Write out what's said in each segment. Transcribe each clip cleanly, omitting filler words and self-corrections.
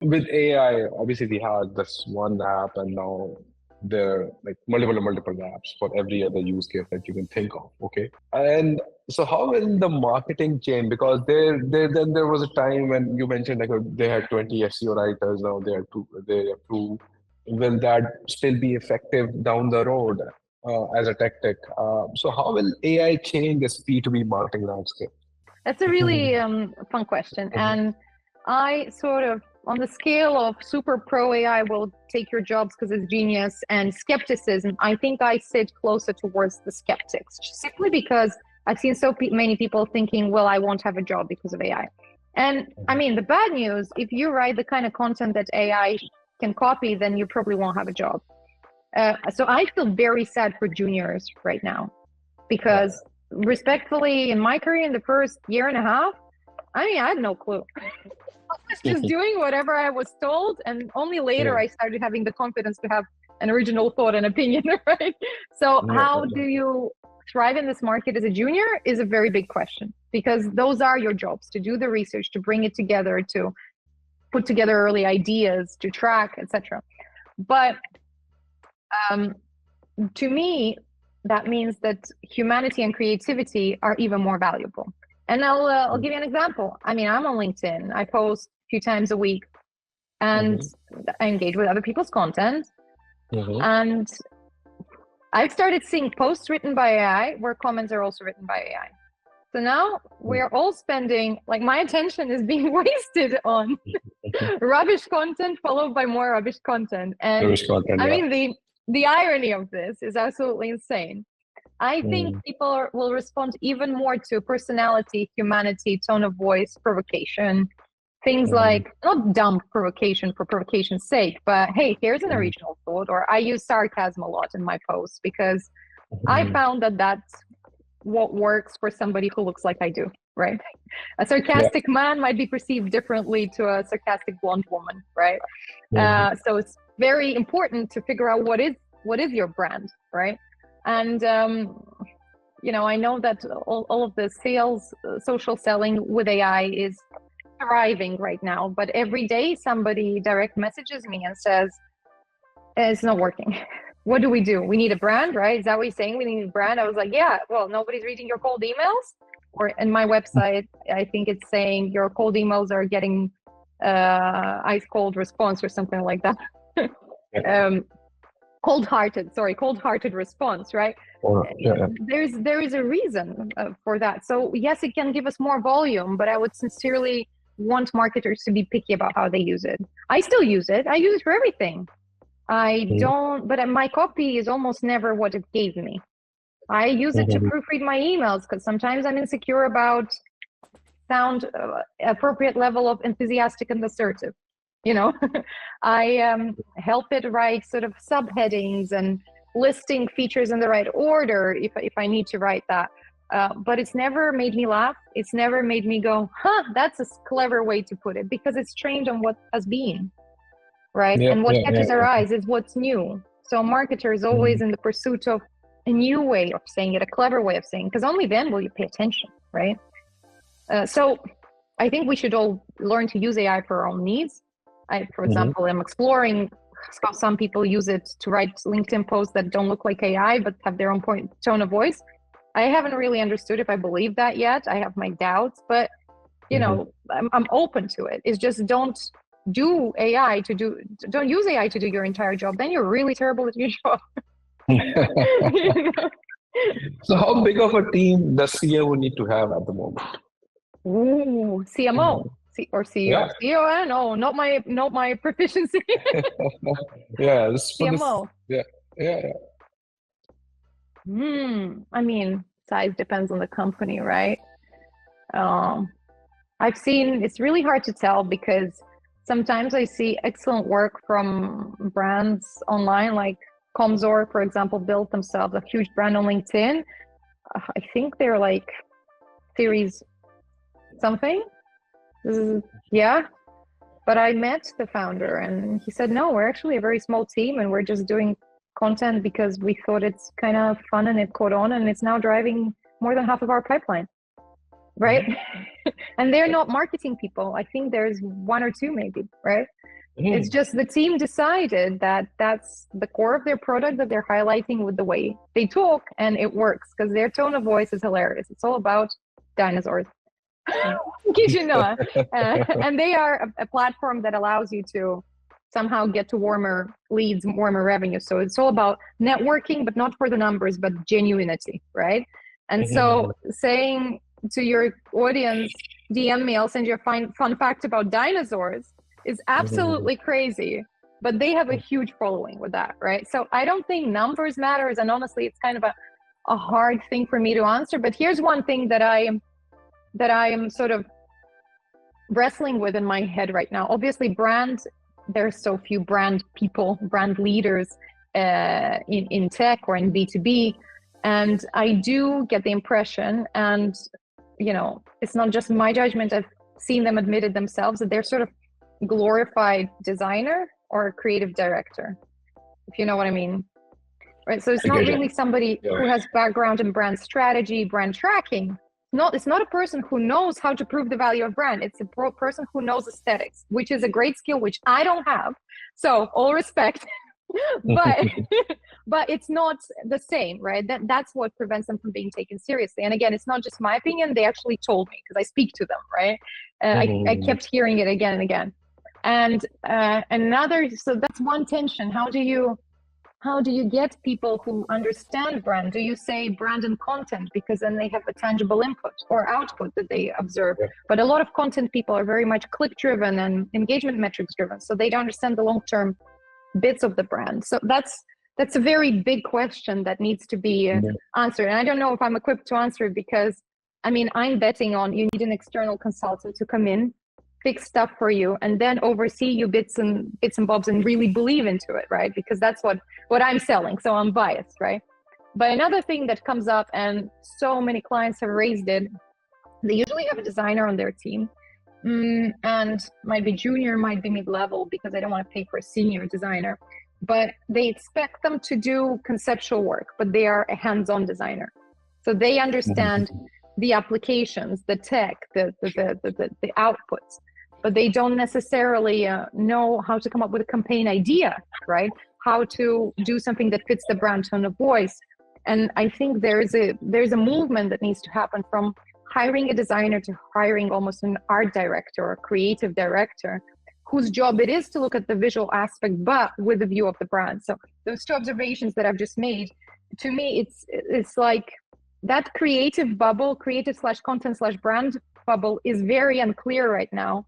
with AI, obviously we had this one app, and now there are like multiple apps for every other use case that you can think of. Okay, and so how will the marketing change? Because then there was a time when you mentioned like they had 20 SEO writers, now they are two. They are two. Will that still be effective down the road as a tactic? So how will AI change this B2B marketing landscape? That's a really fun question. And I sort of, on the scale of super pro AI will take your jobs because it's genius and skepticism, I think I sit closer towards the skeptics, simply because I've seen many people thinking, well, I won't have a job because of AI. And I mean, the bad news, if you write the kind of content that AI can copy, then you probably won't have a job. So I feel very sad for juniors right now, because respectfully, in my career, in the first year and a half, I mean, I had no clue. I was just doing whatever I was told, and only later I started having the confidence to have an original thought and opinion, right? So how do you thrive in this market as a junior is a very big question, because those are your jobs: to do the research, to bring it together, to put together early ideas, to track, etc. But to me, that means that humanity and creativity are even more valuable. And I'll give you an example. I mean, I'm on LinkedIn. I post a few times a week, and I engage with other people's content. And I've started seeing posts written by AI where comments are also written by AI. So now we're all spending, like, my attention is being wasted on rubbish content followed by more rubbish content. And I mean, the irony of this is absolutely insane. I think people will respond even more to personality, humanity, tone of voice, provocation, things like, not dumb provocation for provocation's sake, but hey, here's an original thought. Or I use sarcasm a lot in my posts because I found that that's what works for somebody who looks like I do, right? A sarcastic man might be perceived differently to a sarcastic blonde woman, right? So it's very important to figure out what is your brand, right? And you know, I know that all of the sales, social selling with AI is thriving right now, but every day somebody direct messages me and says, it's not working. What do? We need a brand, right? Is that what you're saying? We need a brand? I was like, yeah, well, nobody's reading your cold emails. Or in my website, I think it's saying your cold emails are getting ice cold response or something like that. Cold-hearted response, right? There is a reason for that. So yes, it can give us more volume, but I would sincerely want marketers to be picky about how they use it. I still use it. I use it for everything. I don't, but my copy is almost never what it gave me. I use it to proofread my emails because sometimes I'm insecure about sound appropriate level of enthusiastic and assertive. You know, I help it write sort of subheadings and listing features in the right order if I need to write that. But it's never made me laugh. It's never made me go, huh, that's a clever way to put it, because it's trained on what has been, right? And what catches our eyes is what's new. So marketers always in the pursuit of a new way of saying it, a clever way of saying it, because only then will you pay attention, right? So I think we should all learn to use AI for our own needs. For example, I'm exploring how some people use it to write LinkedIn posts that don't look like AI, but have their own tone of voice. I haven't really understood if I believe that yet. I have my doubts, but you know, I'm open to it. It's just don't use AI to do your entire job. Then you're really terrible at your job. You know? So how big of a team does CEO need to have at the moment? Ooh, CMO. Or CEO. CEO, I don't know, not my proficiency. CMO. I mean, size depends on the company, right? I've seen, it's really hard to tell, because sometimes I see excellent work from brands online, like 𝗂𝘶𝗄, for example, built themselves a huge brand on LinkedIn. I think they're like series something. But I met the founder and he said, no, we're actually a very small team and we're just doing content because we thought it's kind of fun and it caught on, and it's now driving more than half of our pipeline. right? And they're not marketing people. I think there's one or two maybe, right? It's just the team decided that that's the core of their product that they're highlighting with the way they talk, and it works because their tone of voice is hilarious. It's all about dinosaurs. Kid you not. And they are a platform that allows you to somehow get to warmer leads, warmer revenue. So it's all about networking, but not for the numbers, but genuinity, right? And so saying to your audience, DM me, I'll send you a fun fact about dinosaurs, is absolutely crazy, but they have a huge following with that, right? So I don't think numbers matters, and honestly, it's kind of a hard thing for me to answer. But here's one thing that I am sort of wrestling with in my head right now. Obviously, there's so few brand people, brand leaders in tech or in B2B, and I do get the impression, and it's not just my judgment, I've seen them admit it themselves, that they're sort of glorified designer or creative director, if you know what I mean, right? So it's not really somebody who has background in brand strategy, brand tracking. It's not a person who knows how to prove the value of brand. It's a person who knows aesthetics, which is a great skill, which I don't have. So all respect, but it's not the same, right? That's what prevents them from being taken seriously. And again, it's not just my opinion. They actually told me, because I speak to them, right? I kept hearing it again and again. And so that's one tension. How do you get people who understand brand? Do you say brand and content, because then they have a tangible input or output that they observe? But a lot of content people are very much click driven and engagement metrics driven, so they don't understand the long-term bits of the brand. So that's a very big question that needs to be answered. And I don't know if I'm equipped to answer it, because I'm betting on you need an external consultant to come in, fix stuff for you, and then oversee you bits and bobs and really believe into it, right? Because that's what I'm selling, so I'm biased, right? But another thing that comes up, and so many clients have raised it, they usually have a designer on their team, and might be junior, might be mid-level, because I don't want to pay for a senior designer, but they expect them to do conceptual work, but they are a hands-on designer. So they understand the applications, the tech, the outputs, but they don't necessarily know how to come up with a campaign idea, right? How to do something that fits the brand tone of voice. And I think there's a movement that needs to happen from hiring a designer to hiring almost an art director or creative director, whose job it is to look at the visual aspect, but with the view of the brand. So those two observations that I've just made, to me, it's like that creative bubble, creative/content/brand bubble, is very unclear right now,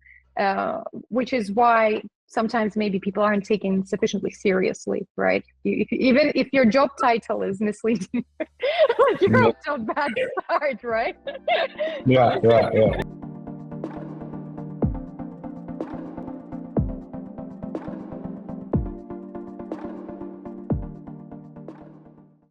which is why sometimes maybe people aren't taken sufficiently seriously, right? Even if your job title is misleading, like you're off to a bad start, right? Yeah.